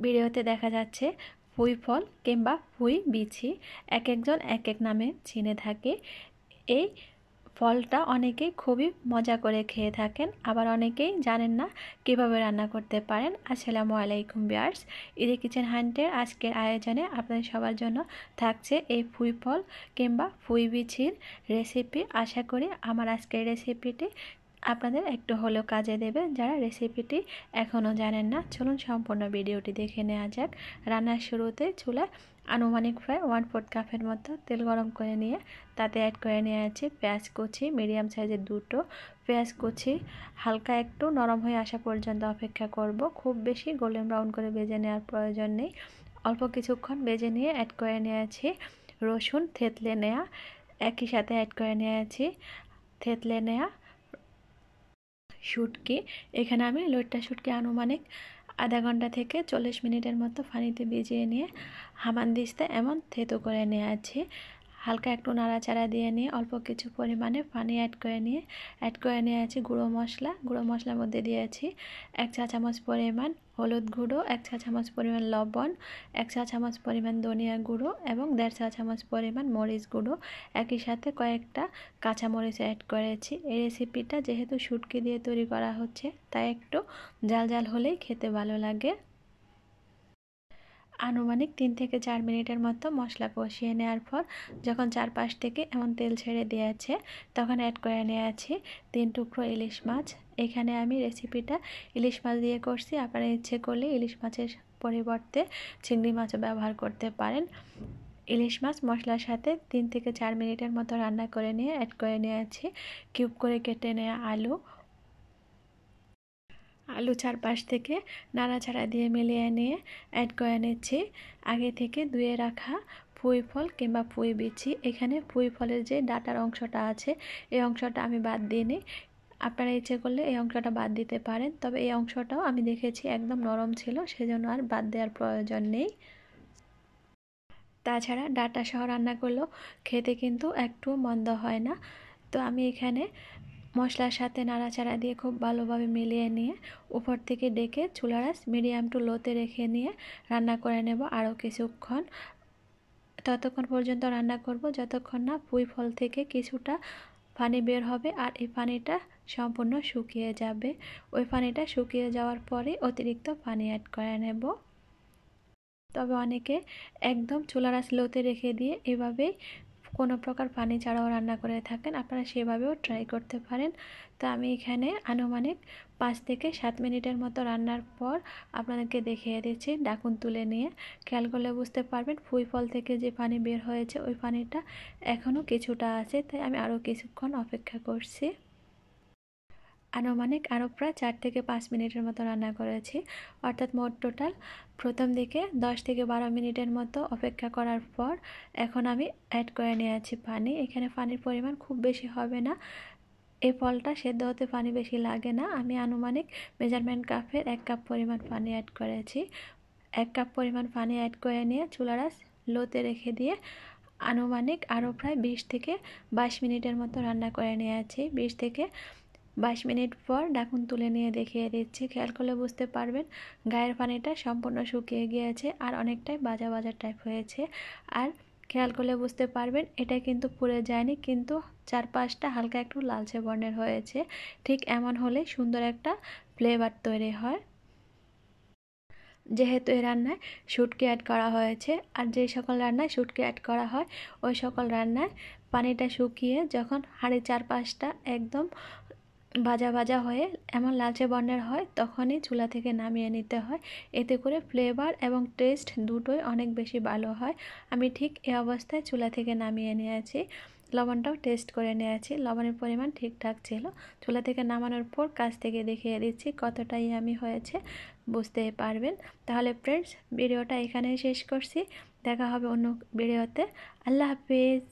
ভিডিওতে দেখা যাচ্ছে পুঁই ফল কিংবা পুঁই বিচি, এক একজন এক এক নামে চিনে থাকে। এই ফলটা অনেকেই খুবই মজা করে খেয়ে থাকেন, আবার অনেকেই জানেন না কিভাবে রান্না করতে পারেন। আসসালামু আলাইকুম ভিউয়ার্স, ইদি কিচেন হান্টের আজকের আয়োজনে আপনাদের সবার জন্য থাকছে এই পুঁই ফল কিংবা পুঁই বিচির রেসিপি। আশা করি আমার আজকের রেসিপিটি আপনাদের একটু হলেও কাজে দেবে যারা রেসিপিটি এখনও জানেন না। চলুন সম্পূর্ণ ভিডিওটি দেখে নেওয়া যাক। রান্নার শুরুতে চুলায় আনুমানিক প্রায় 1/4 কাপের মতো তেল গরম করে নিয়ে তাতে অ্যাড করে নিয়েছি পেঁয়াজ কুচি, মিডিয়াম সাইজের 2টো পেঁয়াজ কুচি। হালকা একটু নরম হয়ে আসা পর্যন্ত অপেক্ষা করব, খুব বেশি গোল্ডেন ব্রাউন করে ভেজে নেওয়ার প্রয়োজন নেই। অল্প কিছুক্ষণ ভেজে নিয়ে অ্যাড করে নিয়েছি রসুন থেতলে নেওয়া, একই সাথে অ্যাড করে নিয়েছি থেতলে নেওয়া শুটকি। এখানে আমি লইট্টা শুটকি আনুমানিক আধা ঘন্টা থেকে 40 মিনিটের মতো পানিতে ভিজিয়ে নিয়ে হামানদিস্তে এমন থেতো করে নিয়েছি। হালকা একটু নাড়াচাড়া দিয়ে নিয়ে অল্প কিছু পরিমাণে পানি অ্যাড করে নিয়েছি গুঁড়ো মশলার মধ্যে দিয়েছি 1 চা চামচ পরিমাণ হলুদ গুঁড়ো, 1 চা চামচ পরিমাণ লবণ, 1 চা চামচ পরিমাণ ধনিয়া গুঁড়ো এবং 1.5 চা চামচ পরিমাণ মরিচ গুঁড়ো। একই সাথে কয়েকটা কাঁচামরিচ অ্যাড করেছি। এই রেসিপিটা যেহেতু শুটকি দিয়ে তৈরি করা হচ্ছে তাই একটু ঝাল ঝাল হলেই খেতে ভালো লাগে। আনুমানিক 3 থেকে 4 মিনিটের মতো মশলা কষিয়ে নেওয়ার পর যখন চারপাশ থেকে এমন তেল ছেড়ে দিয়েছে তখন অ্যাড করে নিয়েছি 3 টুকরো ইলিশ মাছ। এখানে আমি রেসিপিটা ইলিশ মাছ দিয়ে করছি, আপনারা ইচ্ছে করলে ইলিশ মাছের পরিবর্তে চিংড়ি মাছও ব্যবহার করতে পারেন। ইলিশ মাছ মশলার সাথে 3 থেকে 4 মিনিটের মতো রান্না করে নিয়ে অ্যাড করে নিয়েছি কিউব করে কেটে নেওয়া আলু চারপাশ থেকে নাড়াচাড়া দিয়ে মিলিয়ে নিয়ে অ্যাড করে নিচ্ছি আগে থেকে ধুয়ে রাখা পুঁই ফল কিংবা পুঁই বিচি। এখানে পুঁই ফলের যে ডাটার অংশটা আছে এই অংশটা আমি বাদ দিইনি, আপনারা ইচ্ছে করলে এই অংশটা বাদ দিতে পারেন, তবে এই অংশটাও আমি দেখেছি একদম নরম ছিল, সেজন্য আর বাদ দেওয়ার প্রয়োজন নেই। তাছাড়া ডাটা সহ রান্না করলেও খেতে কিন্তু একটু মন্দ হয় না। তো আমি এখানে মশলার সাথে নাড়াচাড়া দিয়ে খুব ভালোভাবে মিলিয়ে নিয়ে উপর থেকে ডেকে চুলার আঁচ মিডিয়াম টু লোতে রেখে নিয়ে রান্না করে নেব আরও কিছুক্ষণ। ততক্ষণ পর্যন্ত রান্না করব যতক্ষণ না পুঁই ফল থেকে কিছুটা পানি বের হবে আর এই পানিটা সম্পূর্ণ শুকিয়ে যাবে। ওই পানিটা শুকিয়ে যাওয়ার পরে অতিরিক্ত পানি অ্যাড করে নেব। তবে অনেকে একদম চুলার আঁচ লোতে রেখে দিয়ে এভাবেই কোনো প্রকার পানি ছাড়াও রান্না করে থাকেন, আপনারা সেভাবেও ট্রাই করতে পারেন। তো আমি এখানে আনুমানিক 5 থেকে 7 মিনিটের মতো রান্নার পর আপনাদেরকে দেখিয়ে দিচ্ছি ঢাকুন তুলে নিয়ে। খেয়াল করলে বুঝতে পারবেন পুঁই ফল থেকে যে পানি বের হয়েছে ওই পানিটা এখনও কিছুটা আছে, তাই আমি আরও কিছুক্ষণ অপেক্ষা করছি। আনুমানিক আরও প্রায় 4 থেকে 5 মিনিটের মতো রান্না করেছি, অর্থাৎ মোট টোটাল প্রথম দিকে 10 থেকে 12 মিনিটের মতো অপেক্ষা করার পর এখন আমি অ্যাড করে নিয়েছি পানি। এখানে পানির পরিমাণ খুব বেশি হবে না, এই ফলটা সেদ্ধ হতে পানি বেশি লাগে না। আমি আনুমানিক মেজারমেন্ট কাপের 1 কাপ পরিমাণ পানি অ্যাড করেছি। 1 কাপ পরিমাণ পানি অ্যাড করে নিয়ে চুলার আঁচ লোতে রেখে দিয়ে আনুমানিক আরও প্রায় 20 থেকে 22 মিনিটের মতো রান্না করে নিয়েছি। 20 থেকে 22 মিনিট পর ঢাকুন তুলে নিয়ে দেখিয়ে দিচ্ছি। খেয়াল করলে বুঝতে পারবেন গায়ের পানিটা সম্পূর্ণ শুকিয়ে গিয়েছে আর অনেকটাই ভাজা ভাজা টাইপ হয়েছে। আর খেয়াল করলে বুঝতে পারবেন এটা কিন্তু পুড়ে যায়নি, কিন্তু চারপাশটা হালকা একটু লালচে বর্ণের হয়েছে। ঠিক এমন হলে সুন্দর একটা ফ্লেভার তৈরি হয়। যেহেতু এই রান্নায় শুটকি অ্যাড করা হয়েছে আর যে সকল রান্নায় শুটকি অ্যাড করা হয় ওই সকল রান্নায় পানিটা শুকিয়ে যখন হাঁড়ির চারপাশটা একদম ভাজা ভাজা হয়ে এমন লালচে বর্ণের হয় তখনই চুলা থেকে নামিয়ে নিতে হয়, এতে করে ফ্লেভার এবং টেস্ট দুটোই অনেক বেশি ভালো হয়। আমি ঠিক এই অবস্থায় চুলা থেকে নামিয়ে নিয়েছি, লবণটাও টেস্ট করে নিয়েছি, লবণের পরিমাণ ঠিকঠাক ছিল। চুলা থেকে নামানোর পর কাছ থেকে দেখিয়ে দিচ্ছি কতটা ইয়ামি হয়েছে, বুঝতেই পারবেন। তাহলে ফ্রেন্ডস ভিডিওটা এখানেই শেষ করছি, দেখা হবে অন্য ভিডিওতে। আল্লাহ হাফিজ।